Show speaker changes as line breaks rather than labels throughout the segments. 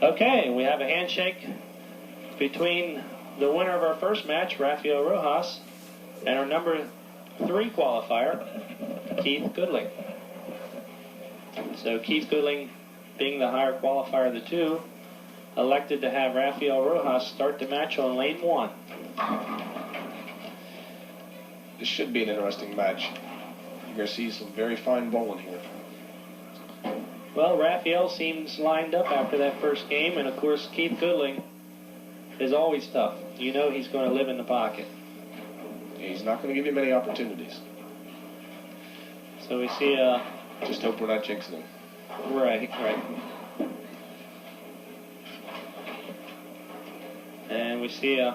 Okay, we have a handshake between the winner of our first match, Rafael Rojas, and our number 3 qualifier, Keith Goodling. So Keith Goodling, being the higher qualifier of the two, elected to have Rafael Rojas start the match on lane 1.
This should be an interesting match. You're going to see some very fine bowling here.
Well, Rafael seems lined up after that first game, and of course Keith Goodling is always tough. You know he's going to live in the pocket.
He's not going to give you many opportunities.
So we see
just hope we're not jinxing him.
Right. And we see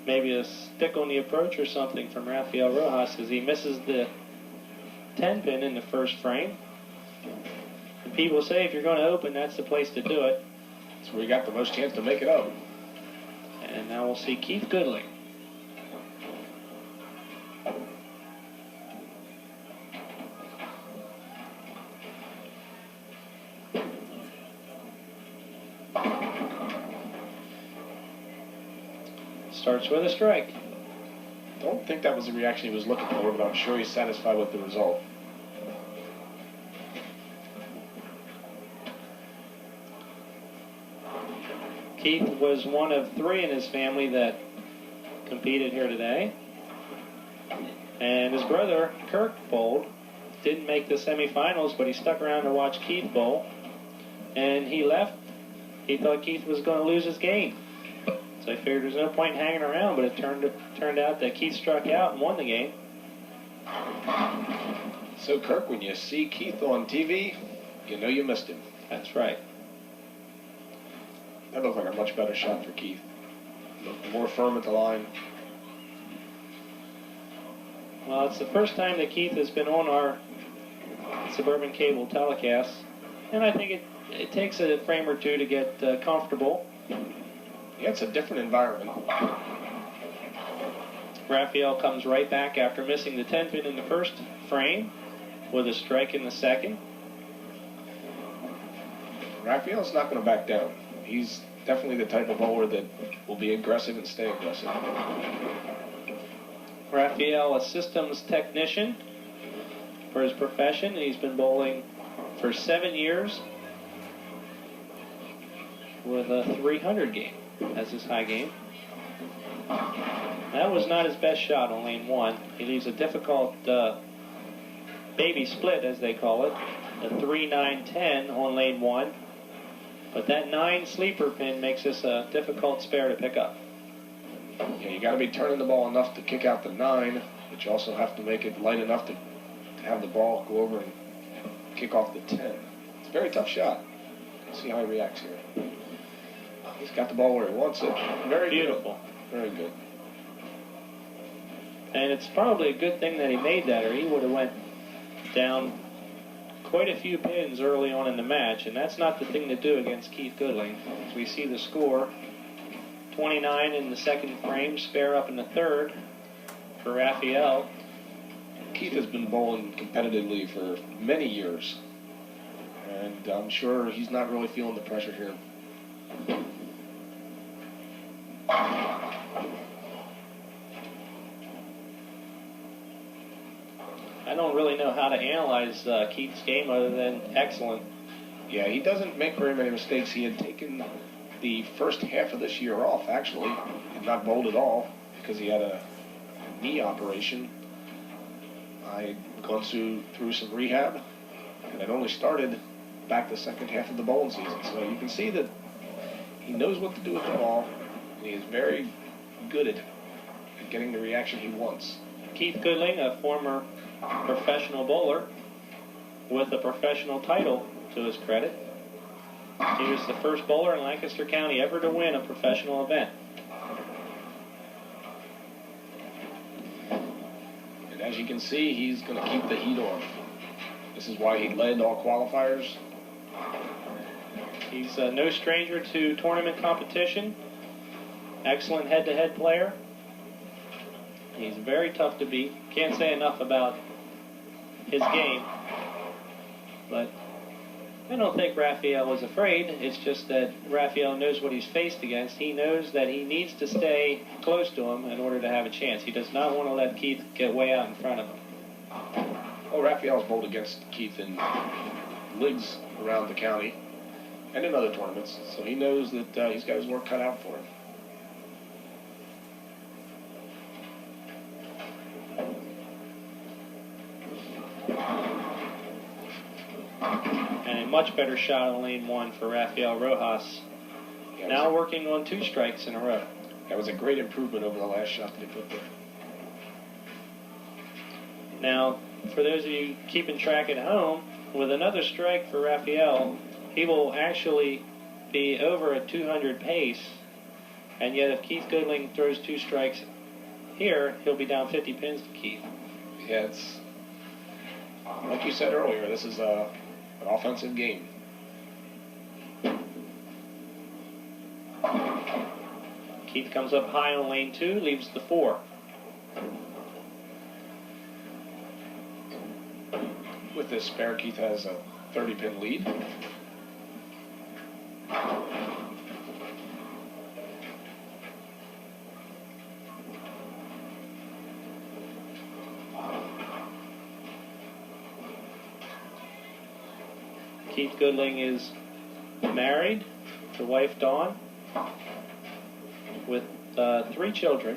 maybe a stick on the approach or something from Rafael Rojas as he misses the 10-pin in the first frame. And people say if you're going to open, that's the place to do it.
That's where you got the most chance to make it up.
And now we'll see Keith Goodling. Starts with a strike.
Don't think that was the reaction he was looking for, but I'm sure he's satisfied with the result.
Keith was one of 3 in his family that competed here today. And his brother, Kirk, bowled. Didn't make the semifinals, but he stuck around to watch Keith bowl. And he left. He thought Keith was going to lose his game. So I figured there's no point in hanging around, but it turned out that Keith struck out and won the game.
So, Kirk, when you see Keith on TV, you know you missed him.
That's right.
That looked like a much better shot for Keith. Looked more firm at the line.
Well, it's the first time that Keith has been on our suburban cable telecast, and I think it takes a frame or two to get comfortable.
Yeah, it's a different environment.
Rafael comes right back after missing the 10-pin in the first frame with a strike in the second.
Rafael's not going to back down. He's definitely the type of bowler that will be aggressive and stay aggressive.
Rafael, a systems technician for his profession, and he's been bowling for 7 years with a 300 game as his high game. That was not his best shot on lane 1. He leaves a difficult baby split, as they call it, a 3-9-10 on lane 1. But that 9 sleeper pin makes this a difficult spare to pick up.
Yeah, you got to be turning the ball enough to kick out the 9, but you also have to make it light enough to have the ball go over and kick off the 10. It's a very tough shot. Let's see how he reacts here. He's got the ball where he wants it. Very
beautiful.
Good. Very good.
And it's probably a good thing that he made that, or he would have went down quite a few pins early on in the match, and that's not the thing to do against Keith Goodling. As we see the score, 29 in the second frame, spare up in the third for Rafael.
Keith has been bowling competitively for many years, and I'm sure he's not really feeling the pressure here.
I don't really know how to analyze Keith's game other than excellent.
Yeah, he doesn't make very many mistakes. He had taken the first half of this year off, actually. He had not bowled at all because he had a knee operation. I had gone through some rehab, and I'd only started back the second half of the bowling season. So you can see that he knows what to do with the ball, and he is very good at getting the reaction he wants.
Keith Goodling, a former professional bowler with a professional title to his credit. He was the first bowler in Lancaster County ever to win a professional event.
And as you can see, he's going to keep the heat on. This is why he led all qualifiers.
He's no stranger to tournament competition. Excellent head-to-head player. He's very tough to beat. Can't say enough about his game, but I don't think Rafael was afraid. It's just that Rafael knows what he's faced against. He knows that he needs to stay close to him in order to have a chance. He does not want to let Keith get way out in front of him.
Well, Rafael's bowled against Keith in leagues around the county and in other tournaments, so he knows that he's got his work cut out for him.
And a much better shot on lane 1 for Rafael Rojas. Now working on 2 strikes in a row.
That was a great improvement over the last shot that he put there.
Now, for those of you keeping track at home, with another strike for Rafael, he will actually be over a 200 pace. And yet if Keith Goodling throws 2 strikes here, he'll be down 50 pins to Keith.
Yeah, it's like you said earlier, this is an offensive game.
Keith comes up high on lane 2, leaves the 4.
With this spare, Keith has a 30-pin lead.
Keith Goodling is married to wife Dawn with 3 children,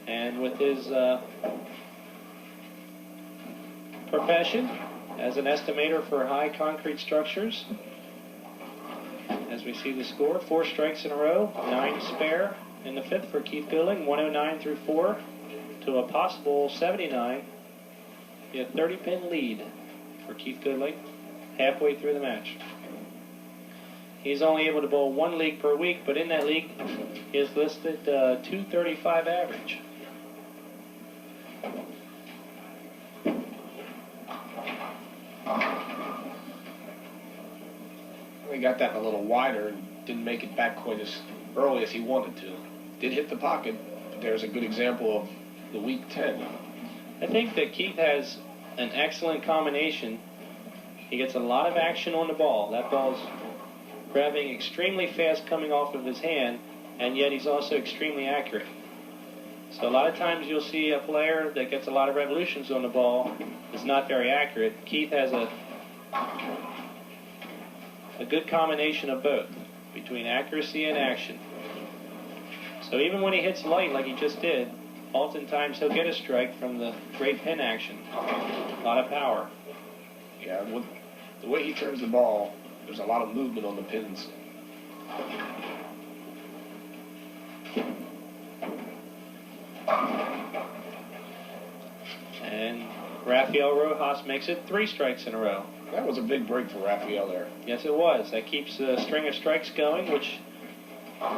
and with his profession as an estimator for high concrete structures. As we see the score, 4 strikes in a row, 9 spare in the 5th for Keith Goodling, 109 through 4 to a possible 79. A 30-pin lead for Keith Goodling halfway through the match. He's only able to bowl 1 league per week, but in that league he is listed 235 average.
He got that a little wider and didn't make it back quite as early as he wanted to. Did hit the pocket, but there's a good example of the weak 10.
I think that Keith has an excellent combination. He gets a lot of action on the ball. That ball's grabbing extremely fast coming off of his hand, and yet he's also extremely accurate. So a lot of times you'll see a player that gets a lot of revolutions on the ball is not very accurate. Keith has a good combination of both, between accuracy and action. So even when he hits light like he just did, oftentimes he'll get a strike from the great pin action. A lot of power.
Yeah, with the way he turns the ball, there's a lot of movement on the pins.
And Rafael Rojas makes it 3 strikes in a row.
That was a big break for Rafael there.
Yes, it was. That keeps a string of strikes going, which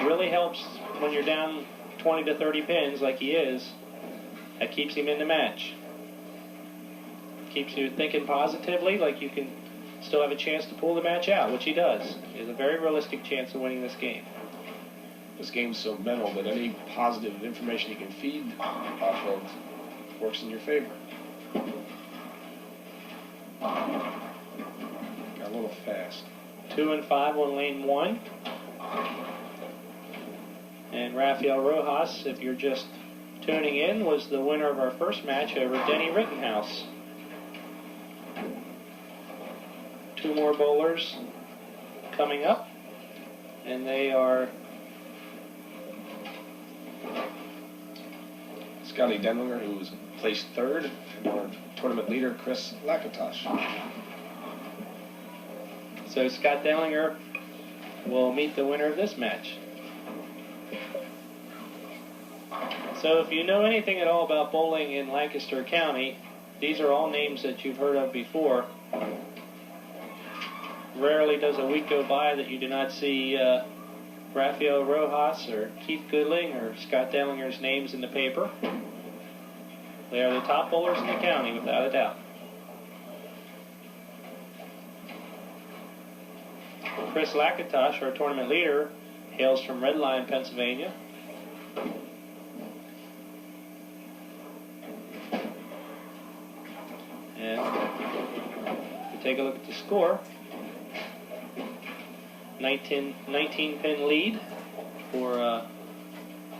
really helps when you're down 20 to 30 pins like he is. That keeps him in the match. Keeps you thinking positively, like you can still have a chance to pull the match out, which he does. He has a very realistic chance of winning this game.
This game's so mental that any positive information you can feed off of works in your favor. Got a little fast.
2 and 5 on lane 1. And Rafael Rojas, if you're just tuning in, was the winner of our first match over Denny Rittenhouse. 2 more bowlers coming up, and they are
Scotty Denlinger, who was placed 3rd, and our tournament leader, Chris Lakatosh.
So Scott Denlinger will meet the winner of this match. So if you know anything at all about bowling in Lancaster County, these are all names that you've heard of before. Rarely does a week go by that you do not see Rafael Rojas or Keith Goodling or Scott Denlinger's names in the paper. They are the top bowlers in the county, without a doubt. Chris Lakatosh, our tournament leader, hails from Red Lion, Pennsylvania. And to take a look at the score. 19 pin lead for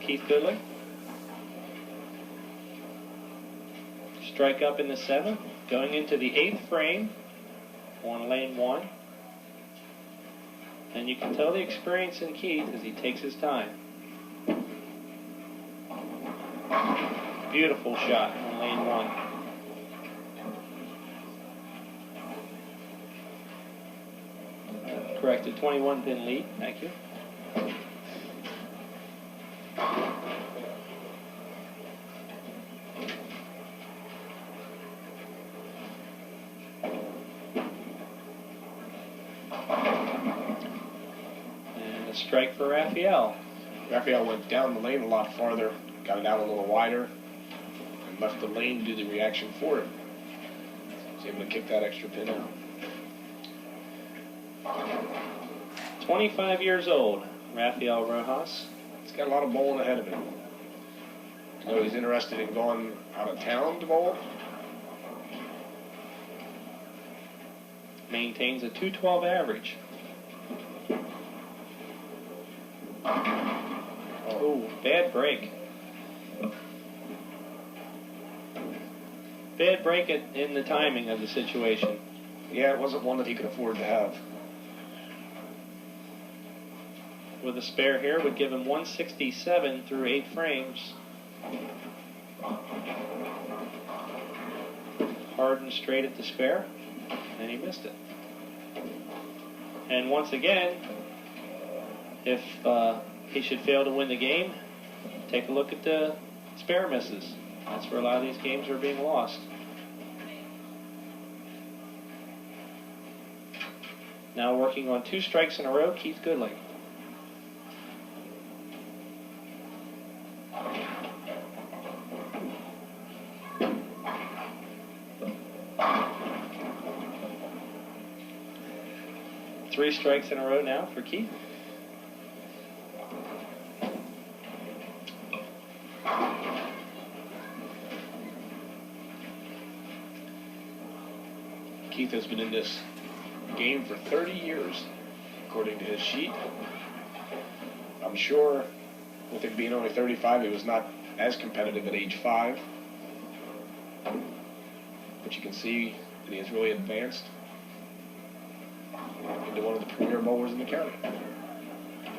Keith Goodling. Strike up in the 7th, going into the 8th frame on lane 1. And you can tell the experience in Keith as he takes his time. Beautiful shot on lane 1. Corrected, 21 pin lead. Thank you. And a strike for Rafael.
Rafael went down the lane a lot farther, got it out a little wider, and left the lane to do the reaction for it. Was able to kick that extra pin out.
25 years old, Rafael Rojas.
He's got a lot of bowling ahead of him. You know, he's interested in going out of town to bowl.
Maintains a 212 average. Oh, bad break. Bad break in the timing of the situation.
Yeah, it wasn't one that he could afford to have.
With a spare here would give him 167 through 8 frames. Hard and straight at the spare, and he missed it. And once again, if he should fail to win the game, take a look at the spare misses. That's where a lot of these games are being lost. Now working on 2 strikes in a row, Keith Goodling. Three strikes in a row now for Keith.
Keith has been in this game for 30 years, according to his sheet. I'm sure with him being only 35, he was not as competitive at age 5. But you can see that he has really advanced into one of the premier bowlers in the county.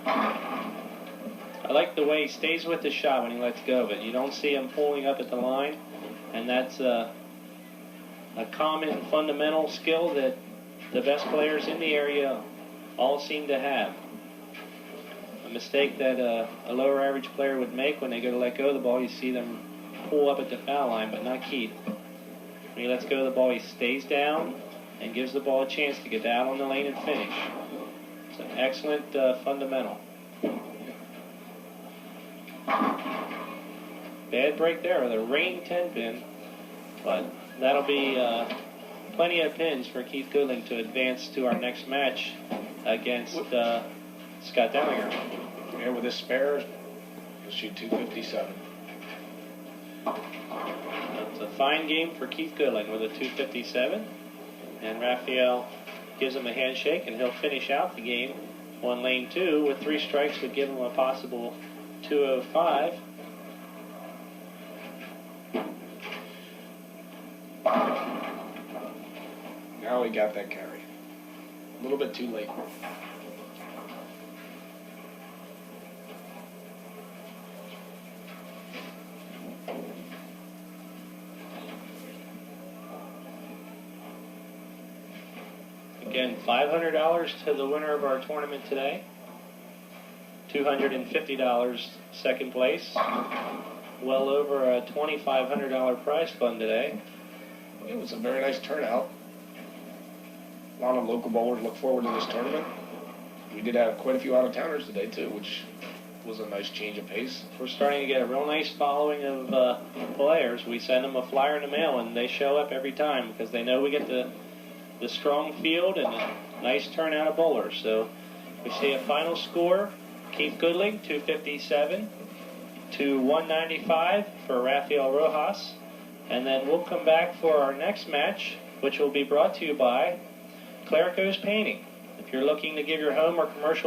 I like the way he stays with the shot when he lets go of it. You don't see him pulling up at the line, and that's a common fundamental skill that the best players in the area all seem to have. A mistake that a lower average player would make when they go to let go of the ball, you see them pull up at the foul line, but not Keith. When he lets go of the ball, he stays down and gives the ball a chance to get down on the lane and finish. It's an excellent fundamental. Bad break there with a rain 10 pin, but that'll be plenty of pins for Keith Goodling to advance to our next match against Scott Dellinger.
Yeah, with his spare, he'll shoot 257.
It's a fine game for Keith Goodling with a 257. And Rafael gives him a handshake, and he'll finish out the game on lane 2 with 3 strikes would give him a possible 205.
Now he got that carry. A little bit too late.
Again, $500 to the winner of our tournament today. $250 second place. Well over a $2,500 prize fund today.
It was a very nice turnout. A lot of local bowlers look forward to this tournament. We did have quite a few out-of-towners today, too, which was a nice change of pace.
We're starting to get a real nice following of players. We send them a flyer in the mail, and they show up every time because they know we get the strong field and a nice turnout of bowlers. So we see a final score, Keith Goodling, 257 to 195 for Rafael Rojas. And then we'll come back for our next match, which will be brought to you by Clerico's Painting. If you're looking to give your home or commercial